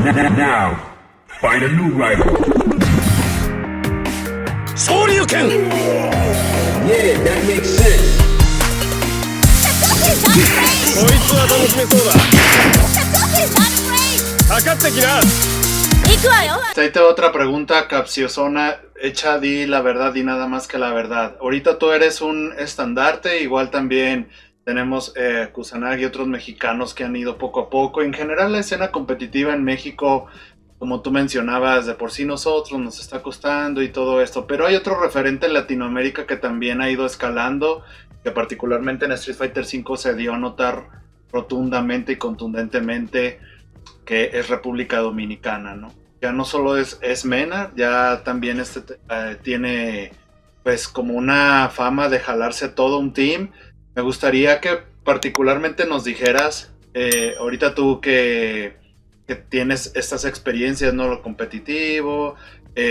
Now, find a new rival. Shoryuken! Yeah, that makes sense. こいつは楽しめそうだ。かかってきな。Ahí te va otra pregunta capciosona, hecha di la verdad y nada más que la verdad. Ahorita tú eres un estandarte, igual también tenemos Kusanagi y otros mexicanos que han ido poco a poco. En general la escena competitiva en México, como tú mencionabas, de por sí nosotros nos está costando y todo esto, pero hay otro referente en Latinoamérica que también ha ido escalando, que particularmente en Street Fighter V se dio a notar rotundamente y contundentemente, que es República Dominicana, ¿no? Ya no solo es Mena, ya también tiene pues como una fama de jalarse todo un team. Me gustaría que particularmente nos dijeras, ahorita tú que tienes estas experiencias, ¿no? Lo competitivo,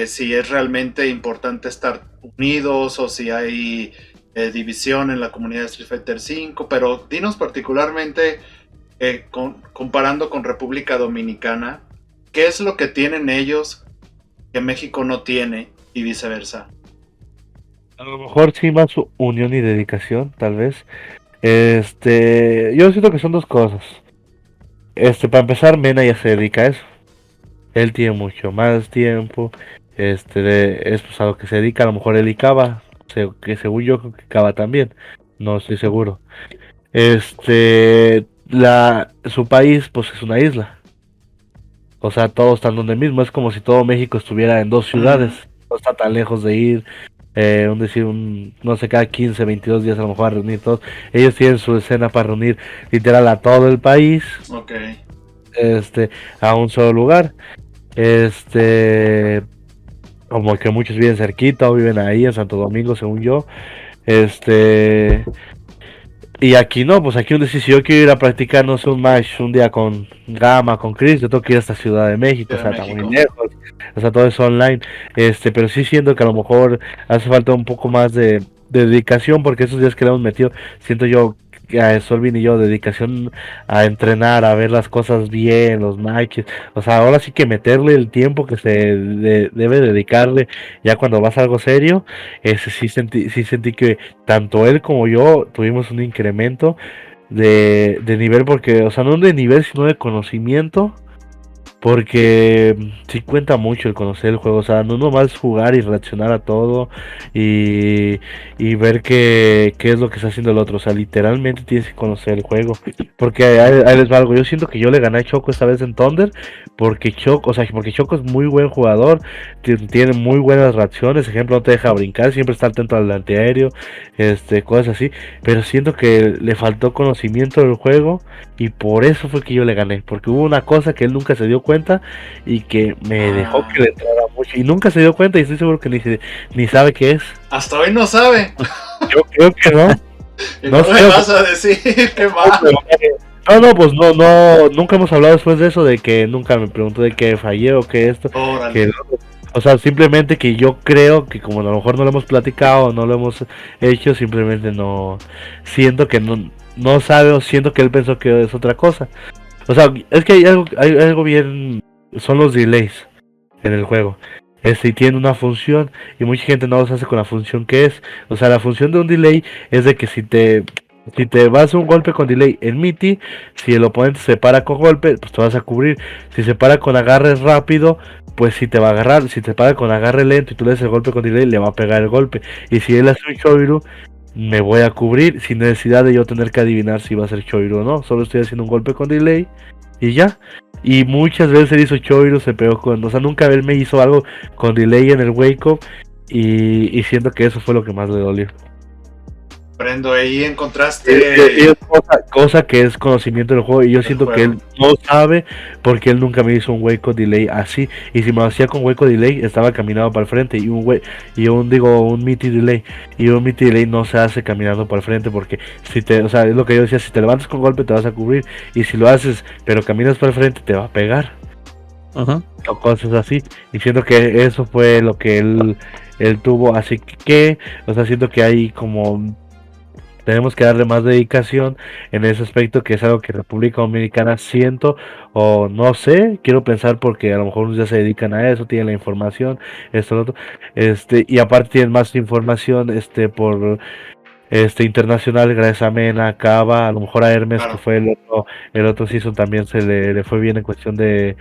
si es realmente importante estar unidos o si hay división en la comunidad de Street Fighter V, pero dinos particularmente, comparando con República Dominicana, ¿qué es lo que tienen ellos que México no tiene y viceversa? A lo mejor sí más unión y dedicación, tal vez. Yo siento que son dos cosas. Para empezar, Mena ya se dedica a eso. Él tiene mucho más tiempo. Es pues a lo que se dedica. A lo mejor él y Kaba, que según yo creo que Kaba también. No estoy seguro. Su país pues es una isla. O sea, todos están donde mismo. Es como si todo México estuviera en dos ciudades. No está tan lejos de ir. No sé, cada 15, 22 días a lo mejor a reunir todos. Ellos tienen su escena para reunir literal a todo el país. Ok. A un solo lugar. Como que muchos viven cerquita o viven ahí en Santo Domingo, según yo. Y aquí no, pues aquí si yo quiero ir a practicar, no sé, un match un día con Gama, con Chris, yo tengo que ir hasta Ciudad de México, o sea, está muy lejos, o sea, todo eso online, pero sí siento que a lo mejor hace falta un poco más de dedicación, porque esos días que le hemos metido, siento yo que a Solvin y yo, dedicación a entrenar, a ver las cosas bien, los matches, o sea, ahora sí que meterle el tiempo que se debe dedicarle, ya cuando vas a algo serio, sí sentí que tanto él como yo tuvimos un incremento de nivel, porque, o sea, no de nivel, sino de conocimiento, porque sí cuenta mucho el conocer el juego, o sea, no nomás jugar y reaccionar a todo y ver qué es lo que está haciendo el otro, o sea, literalmente tienes que conocer el juego, porque ahí les va algo. Yo siento que yo le gané a Choco esta vez en Thunder, porque Choco es muy buen jugador, tiene muy buenas reacciones, ejemplo, no te deja brincar, siempre está atento al antiaéreo, cosas así, pero siento que le faltó conocimiento del juego y por eso fue que yo le gané, porque hubo una cosa que él nunca se dio cuenta y que me dejó que le entrara mucho y nunca se dio cuenta y estoy seguro que ni sabe qué es. Hasta hoy no sabe. Yo creo que no. No me vas a decir qué va. Pues nunca hemos hablado después de eso, de que nunca me preguntó de qué fallé o qué esto. O sea, simplemente que yo creo que como a lo mejor no lo hemos platicado, no lo hemos hecho, simplemente no siento que no sabe, o siento que él pensó que es otra cosa. O sea, es que hay algo bien, son los delays en el juego. Y tiene una función y mucha gente no los hace con la función que es. O sea, la función de un delay es de que si te vas a un golpe con delay en Miti, si el oponente se para con golpe, pues te vas a cubrir. Si se para con agarre rápido, pues si te va a agarrar. Si te para con agarre lento y tú le das el golpe con delay, le va a pegar el golpe. Y si él hace un Choiru, me voy a cubrir sin necesidad de yo tener que adivinar si va a ser Choiru o no. Solo estoy haciendo un golpe con delay y ya. Y muchas veces él hizo Choiru, se pegó o sea, nunca él me hizo algo con delay en el wake up. Y siento que eso fue lo que más le dolió. Prendo, ahí encontraste es cosa que es conocimiento del juego y yo siento que él no sabe porque él nunca me hizo un wake up delay así, y si me lo hacía con wake up delay estaba caminando para el frente y un miti delay, y un miti delay no se hace caminando para el frente, porque o sea, es lo que yo decía, si te levantas con golpe te vas a cubrir, y si lo haces pero caminas para el frente te va a pegar. O cosas así, y siento que eso fue lo que él tuvo, así que, o sea, siento que hay como tenemos que darle más dedicación en ese aspecto, que es algo que República Dominicana siento, o no sé, quiero pensar porque a lo mejor ya se dedican a eso, tienen la información, esto, lo otro, y aparte tienen más información, por internacional, gracias a Mena, Cava, a lo mejor a Hermes, que Claro. fue el otro season, también le fue bien en cuestión de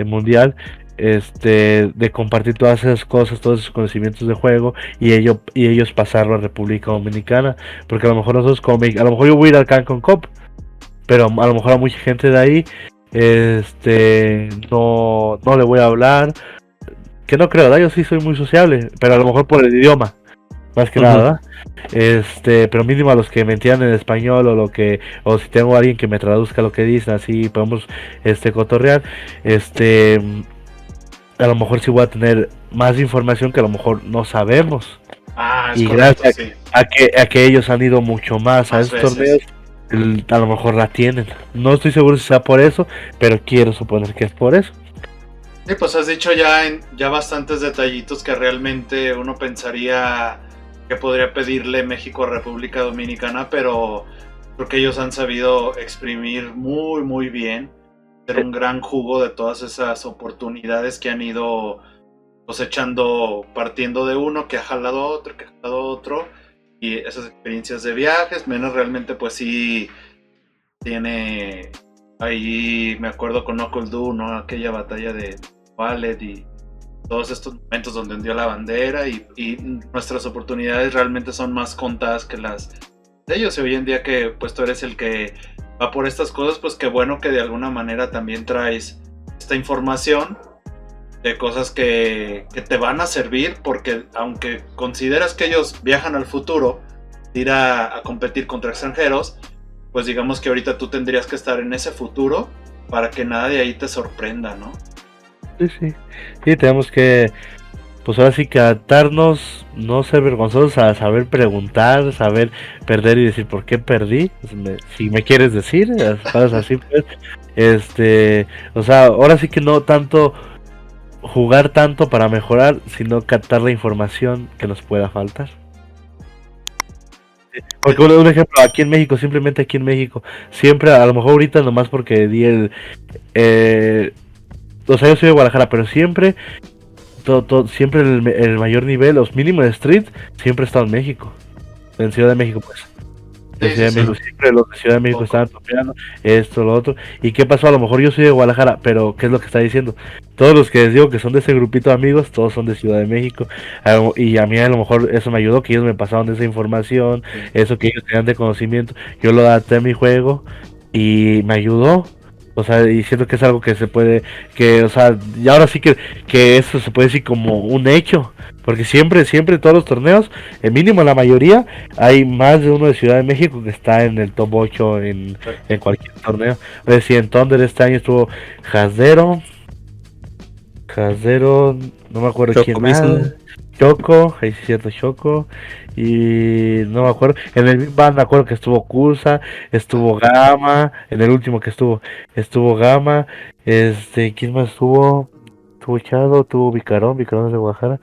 mundial, de compartir todas esas cosas, todos esos conocimientos de juego, y ellos pasarlo a República Dominicana, porque a lo mejor nosotros a lo mejor yo voy a ir al Cancun Cup, pero a lo mejor a mucha gente de ahí, no le voy a hablar, que no creo, ¿verdad? Yo sí soy muy sociable, pero a lo mejor por el idioma, más que nada, ¿verdad? Pero mínimo a los que me entiendan en español, o si tengo a alguien que me traduzca lo que dicen, así podemos cotorrear, a lo mejor sí voy a tener más información que a lo mejor no sabemos, Es y correcto, gracias sí. a que ellos han ido mucho más a Más esos veces. torneos, a lo mejor la tienen. No estoy seguro si sea por eso, pero quiero suponer que es por eso. Sí, pues has dicho ya bastantes detallitos que realmente uno pensaría que podría pedirle México a República Dominicana, pero creo que ellos han sabido exprimir muy, muy bien, hacer un gran jugo de todas esas oportunidades que han ido cosechando, partiendo de uno que ha jalado otro, que ha jalado otro, y esas experiencias de viajes. Menos realmente, pues sí, tiene ahí, me acuerdo con Knuckle Doo, ¿no? Aquella batalla de Wallet y todos estos momentos donde hundió la bandera, y nuestras oportunidades realmente son más contadas que las de ellos. Y hoy en día que pues tú eres el que va por estas cosas, pues qué bueno que de alguna manera también traes esta información de cosas que te van a servir, porque aunque consideras que ellos viajan al futuro, ir a competir contra extranjeros, pues digamos que ahorita tú tendrías que estar en ese futuro para que nada de ahí te sorprenda, ¿no? Sí. Sí, tenemos que, pues ahora sí que adaptarnos, no ser vergonzosos, a saber preguntar, saber perder y decir por qué perdí, si me quieres decir, cosas así, pues. O sea, ahora sí que no tanto jugar tanto para mejorar, sino captar la información que nos pueda faltar. Porque un ejemplo, aquí en México, simplemente aquí en México, siempre, a lo mejor ahorita nomás porque di o sea, yo soy de Guadalajara, pero siempre, siempre el mayor nivel, los mínimos de street, siempre he estado en México, en Ciudad de México, pues. En Ciudad de México, siempre los de Ciudad de México estaban topeando esto, lo otro. ¿Y qué pasó? A lo mejor yo soy de Guadalajara, pero ¿qué es lo que está diciendo? Todos los que les digo que son de ese grupito de amigos, todos son de Ciudad de México. Y a mí a lo mejor eso me ayudó, que ellos me pasaron esa información, eso que ellos tenían de conocimiento. Yo lo adapté a mi juego y me ayudó. O sea, y siento que es algo que se puede, o sea, y ahora sí que eso se puede decir como un hecho. Porque siempre todos los torneos, el mínimo la mayoría, hay más de uno de Ciudad de México que está en el top 8 en cualquier torneo. O sea, si en Thunder este año estuvo Hasdero, no me acuerdo Choco quién más. Choco, ahí sí es cierto, Choco. Y no me acuerdo. En el Big Bang me acuerdo que estuvo Cursa, estuvo Gama. En el último que estuvo Gama. ¿Quién más estuvo? Estuvo Chado, estuvo Vicarón es de Guadalajara.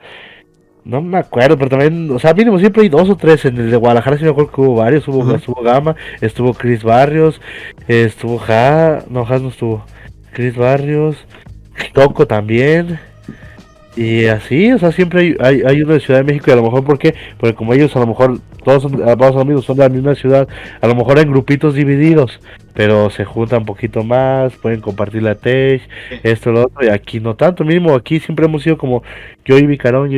No me acuerdo, pero también, o sea, mínimo siempre hay 2 o 3. En el de Guadalajara sí me acuerdo que hubo varios. Estuvo Gama, estuvo Chris Barrios, estuvo Haas no estuvo. Chris Barrios, Toco también. Y así, o sea, siempre hay uno de Ciudad de México, y a lo mejor, ¿por qué? Porque como ellos a lo mejor, todos los amigos son de la misma ciudad, a lo mejor en grupitos divididos, pero se juntan un poquito más, pueden compartir la tech, esto, lo otro, y aquí no tanto, mínimo aquí siempre hemos sido como yo y Vicarón,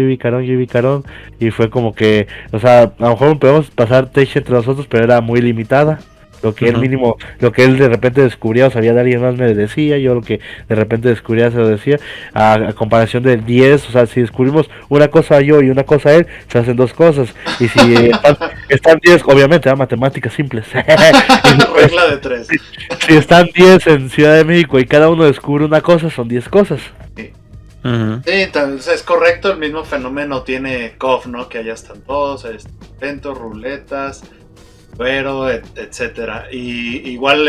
y fue como que, o sea, a lo mejor podemos pasar tech entre nosotros, pero era muy limitada. Lo que él mínimo, lo que él de repente descubría o sabía de alguien más me decía, yo lo que de repente descubría se lo decía, a comparación del 10, o sea, si descubrimos una cosa yo y una cosa él, se hacen 2 cosas, y si están 10, obviamente, matemáticas simples. Regla de 3. Si están 10 en Ciudad de México y cada uno descubre una cosa, son 10 cosas. Sí, es correcto, el mismo fenómeno tiene KOF, ¿no? Que allá están todos, eventos, ruletas, pero etcétera. Y igual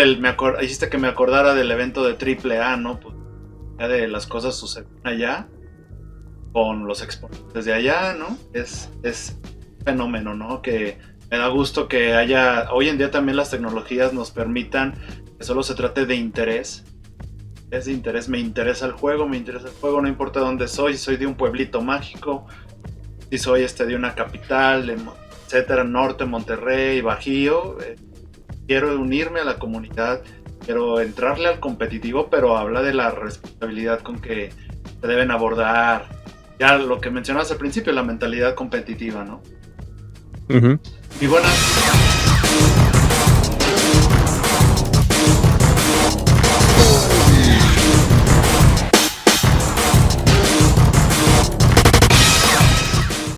hiciste que me acordara del evento de AAA, ¿no? Pues ya de las cosas suceden allá con los exponentes de allá, ¿no? Es fenómeno, ¿no? Que Me da gusto que haya, hoy en día también las tecnologías nos permitan que solo se trate de interés. Es de interés, me interesa el juego, no importa dónde soy, si soy de un pueblito mágico, si soy de una capital, etcétera, norte, Monterrey, Bajío. Quiero unirme a la comunidad, quiero entrarle al competitivo, pero habla de la responsabilidad con que se deben abordar. Ya lo que mencionabas al principio, la mentalidad competitiva, ¿no? Ujú. Y bueno,